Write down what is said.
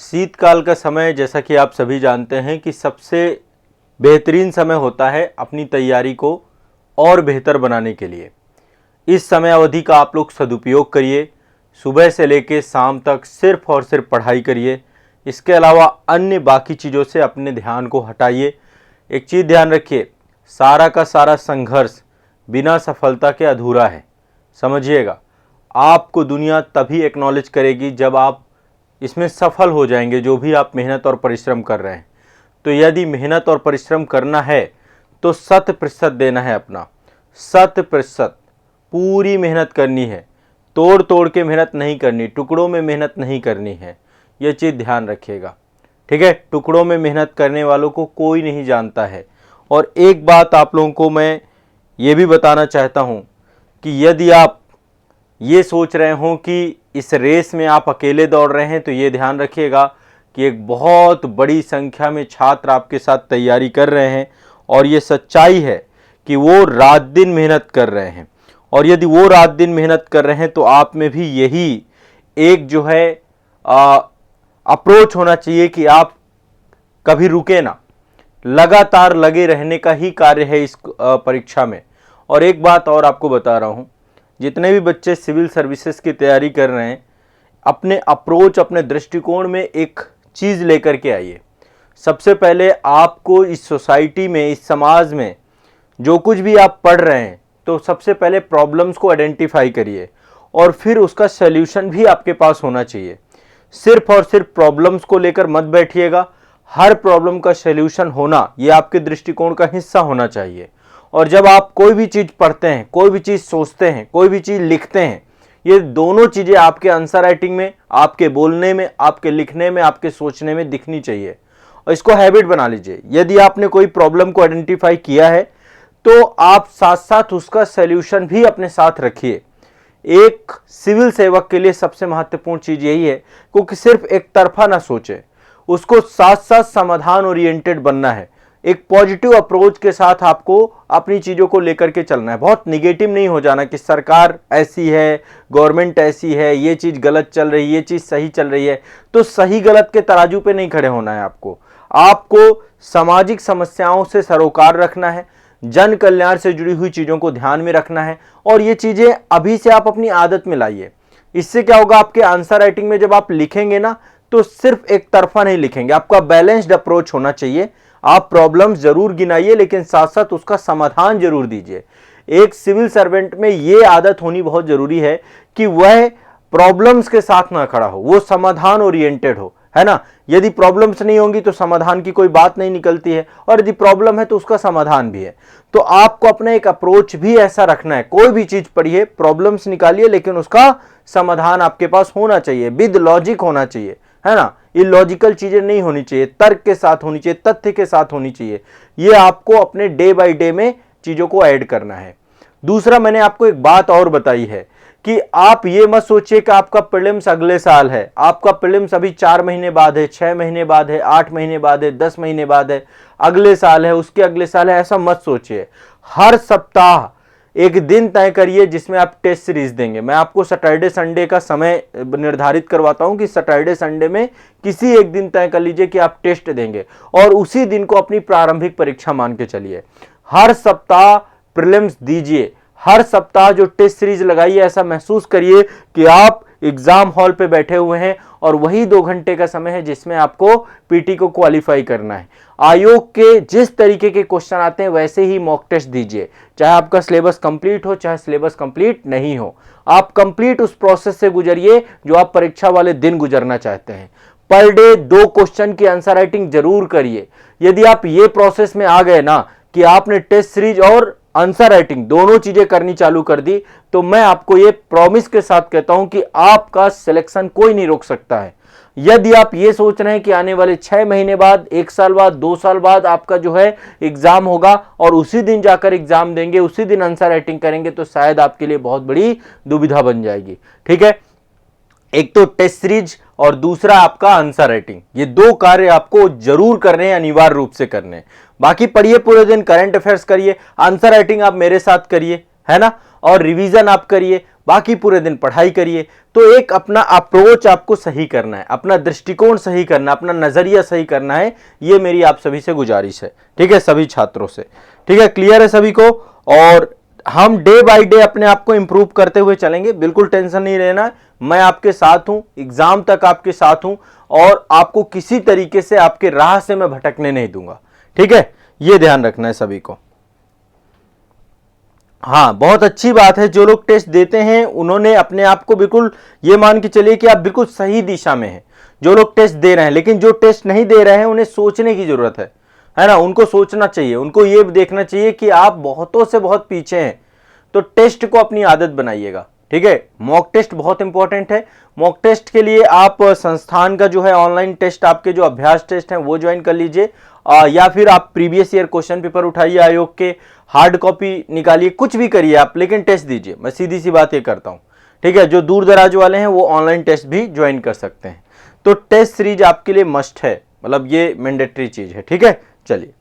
शीतकाल का समय जैसा कि आप सभी जानते हैं कि सबसे बेहतरीन समय होता है अपनी तैयारी को और बेहतर बनाने के लिए। इस समय अवधि का आप लोग सदुपयोग करिए। सुबह से लेकर शाम तक सिर्फ और सिर्फ पढ़ाई करिए। इसके अलावा अन्य बाकी चीज़ों से अपने ध्यान को हटाइए। एक चीज़ ध्यान रखिए, सारा का सारा संघर्ष बिना सफलता के अधूरा है। समझिएगा, आपको दुनिया तभी एक्नॉलेज करेगी जब आप इसमें सफल हो जाएंगे, जो भी आप मेहनत और परिश्रम कर रहे हैं। तो यदि मेहनत और परिश्रम करना है तो 100% देना है अपना, 100% पूरी मेहनत करनी है। तोड़ तोड़ के मेहनत नहीं करनी, टुकड़ों में मेहनत नहीं करनी है। ये चीज़ ध्यान रखिएगा, ठीक है। टुकड़ों में मेहनत करने वालों को कोई नहीं जानता है। और एक बात आप लोगों को मैं ये भी बताना चाहता हूँ कि यदि आप ये सोच रहे हो कि इस रेस में आप अकेले दौड़ रहे हैं, तो ये ध्यान रखिएगा कि एक बहुत बड़ी संख्या में छात्र आपके साथ तैयारी कर रहे हैं। और ये सच्चाई है कि वो रात दिन मेहनत कर रहे हैं। और यदि वो रात दिन मेहनत कर रहे हैं तो आप में भी यही एक जो है अप्रोच होना चाहिए कि आप कभी रुके ना, लगातार लगे रहने का ही कार्य है इस परीक्षा में। और एक बात और आपको बता रहा हूँ, जितने भी बच्चे सिविल सर्विसेज की तैयारी कर रहे हैं, अपने अप्रोच, अपने दृष्टिकोण में एक चीज़ लेकर के आइए। सबसे पहले आपको इस सोसाइटी में, इस समाज में जो कुछ भी आप पढ़ रहे हैं, तो सबसे पहले प्रॉब्लम्स को आइडेंटिफाई करिए और फिर उसका सल्यूशन भी आपके पास होना चाहिए। सिर्फ और सिर्फ प्रॉब्लम्स को लेकर मत बैठिएगा। हर प्रॉब्लम का सल्यूशन होना ये आपके दृष्टिकोण का हिस्सा होना चाहिए। और जब आप कोई भी चीज़ पढ़ते हैं, कोई भी चीज़ सोचते हैं, कोई भी चीज़ लिखते हैं, ये दोनों चीज़ें आपके आंसर राइटिंग में, आपके बोलने में, आपके लिखने में, आपके सोचने में दिखनी चाहिए। और इसको हैबिट बना लीजिए। यदि आपने कोई प्रॉब्लम को आइडेंटिफाई किया है तो आप साथ साथ उसका सल्यूशन भी अपने साथ रखिए। एक सिविल सेवक के लिए सबसे महत्वपूर्ण चीज़ यही है क्योंकि सिर्फ एक तरफा ना सोचे, उसको साथ साथ समाधान ओरिएंटेड बनना है। एक पॉजिटिव अप्रोच के साथ आपको अपनी चीज़ों को लेकर के चलना है। बहुत निगेटिव नहीं हो जाना कि सरकार ऐसी है, गवर्नमेंट ऐसी है, ये चीज़ गलत चल रही है, ये चीज़ सही चल रही है। तो सही गलत के तराजू पे नहीं खड़े होना है आपको सामाजिक समस्याओं से सरोकार रखना है, जन कल्याण से जुड़ी हुई चीज़ों को ध्यान में रखना है। और ये चीज़ें अभी से आप अपनी आदत में लाइए। इससे क्या होगा, आपके आंसर राइटिंग में जब आप लिखेंगे ना, तो सिर्फ एक तरफा नहीं लिखेंगे, आपका बैलेंस्ड अप्रोच होना चाहिए। आप प्रॉब्लम्स जरूर गिनाइए लेकिन साथ साथ उसका समाधान जरूर दीजिए। एक सिविल सर्वेंट में यह आदत होनी बहुत जरूरी है कि वह प्रॉब्लम्स के साथ ना खड़ा हो, वो समाधान ओरिएंटेड हो, है ना। यदि प्रॉब्लम्स नहीं होंगी तो समाधान की कोई बात नहीं निकलती है, और यदि प्रॉब्लम है तो उसका समाधान भी है। तो आपको अपना एक अप्रोच भी ऐसा रखना है। कोई भी चीज पढ़िए, प्रॉब्लम्स निकालिए, लेकिन उसका समाधान आपके पास होना चाहिए, विद लॉजिक होना चाहिए, है ना। ये लॉजिकल चीजें नहीं होनी चाहिए, तर्क के साथ होनी चाहिए, तथ्य के साथ होनी चाहिए। ये आपको अपने डे बाय डे में चीजों को ऐड करना है। दूसरा, मैंने आपको एक बात और बताई है कि आप ये मत सोचिए कि आपका प्रीलिम्स अगले साल है। आपका प्रीलिम्स अभी 4 महीने बाद है, 6 महीने बाद है, 8 महीने बाद है, 10 महीने बाद है, अगले साल है, उसके अगले साल है, ऐसा मत सोचिए। हर सप्ताह एक दिन तय करिए जिसमें आप टेस्ट सीरीज देंगे। मैं आपको सैटरडे संडे का समय निर्धारित करवाता हूं कि सैटरडे संडे में किसी एक दिन तय कर लीजिए कि आप टेस्ट देंगे, और उसी दिन को अपनी प्रारंभिक परीक्षा मान के चलिए। हर सप्ताह प्रीलिम्स दीजिए, हर सप्ताह जो टेस्ट सीरीज लगाइए, ऐसा महसूस करिए कि आप एग्जाम हॉल पे बैठे हुए हैं और वही 2 घंटे का समय है जिसमें आपको पीटी को क्वालिफाई करना है। आयोग के जिस तरीके के क्वेश्चन आते हैं वैसे ही मॉक टेस्ट दीजिए, चाहे आपका सिलेबस कंप्लीट हो, चाहे सिलेबस कंप्लीट नहीं हो। आप कंप्लीट उस प्रोसेस से गुजरिए जो आप परीक्षा वाले दिन गुजरना चाहते हैं। पर डे 2 क्वेश्चन की आंसर राइटिंग जरूर करिए। यदि आप ये प्रोसेस में आ गए ना कि आपने टेस्ट सीरीज और आंसर राइटिंग दोनों चीजें करनी चालू कर दी, तो मैं आपको ये प्रॉमिस के साथ कहता हूं कि आपका सिलेक्शन कोई नहीं रोक सकता है। यदि आप ये सोच रहे हैं कि आने वाले 6 महीने बाद, 1 साल बाद, 2 साल बाद आपका जो है एग्जाम होगा और उसी दिन जाकर एग्जाम देंगे, उसी दिन आंसर राइटिंग करेंगे, तो शायद आपके लिए बहुत बड़ी दुविधा बन जाएगी, ठीक है। एक तो टेस्ट सीरीज और दूसरा आपका आंसर राइटिंग, ये 2 कार्य आपको जरूर करने हैं, अनिवार्य रूप से करने हैं। बाकी पढ़िए पूरे दिन, करंट अफेयर्स करिए, आंसर राइटिंग आप मेरे साथ करिए, है ना। और रिवीजन आप करिए, बाकी पूरे दिन पढ़ाई करिए। तो एक अपना अप्रोच आपको सही करना है, अपना दृष्टिकोण सही करना, अपना नजरिया सही करना है। ये मेरी आप सभी से गुजारिश है, ठीक है, सभी छात्रों से। ठीक है, क्लियर है सभी को? और हम डे बाय डे अपने आप को इंप्रूव करते हुए चलेंगे, बिल्कुल टेंशन नहीं लेना। मैं आपके साथ हूं, एग्जाम तक आपके साथ हूं, और आपको किसी तरीके से आपके राह से मैं भटकने नहीं दूंगा। ठीक है, ये ध्यान रखना है सभी को। हाँ, बहुत अच्छी बात है, जो लोग टेस्ट देते हैं उन्होंने अपने आप को बिल्कुल ये मान के चलिए कि आप बिल्कुल सही दिशा में हैं। जो लोग टेस्ट दे रहे हैं, लेकिन जो टेस्ट नहीं दे रहे हैं उन्हें सोचने की जरूरत है ना। उनको सोचना चाहिए, उनको ये देखना चाहिए कि आप बहुतों से बहुत पीछे हैं। तो टेस्ट को अपनी आदत बनाइएगा। ठीक है, मॉक टेस्ट बहुत इंपॉर्टेंट है। मॉक टेस्ट के लिए आप संस्थान का जो है ऑनलाइन टेस्ट, आपके जो अभ्यास टेस्ट हैं वो ज्वाइन कर लीजिए, या फिर आप प्रीवियस ईयर क्वेश्चन पेपर उठाइए आयोग के, हार्ड कॉपी निकालिए, कुछ भी करिए आप, लेकिन टेस्ट दीजिए। मैं सीधी सी बात ये करता हूं। ठीक है, जो दूर दराज वाले हैं वो ऑनलाइन टेस्ट भी ज्वाइन कर सकते हैं। तो टेस्ट सीरीज आपके लिए मस्ट है, मतलब ये मैंडेटरी चीज है। ठीक है, चलिए।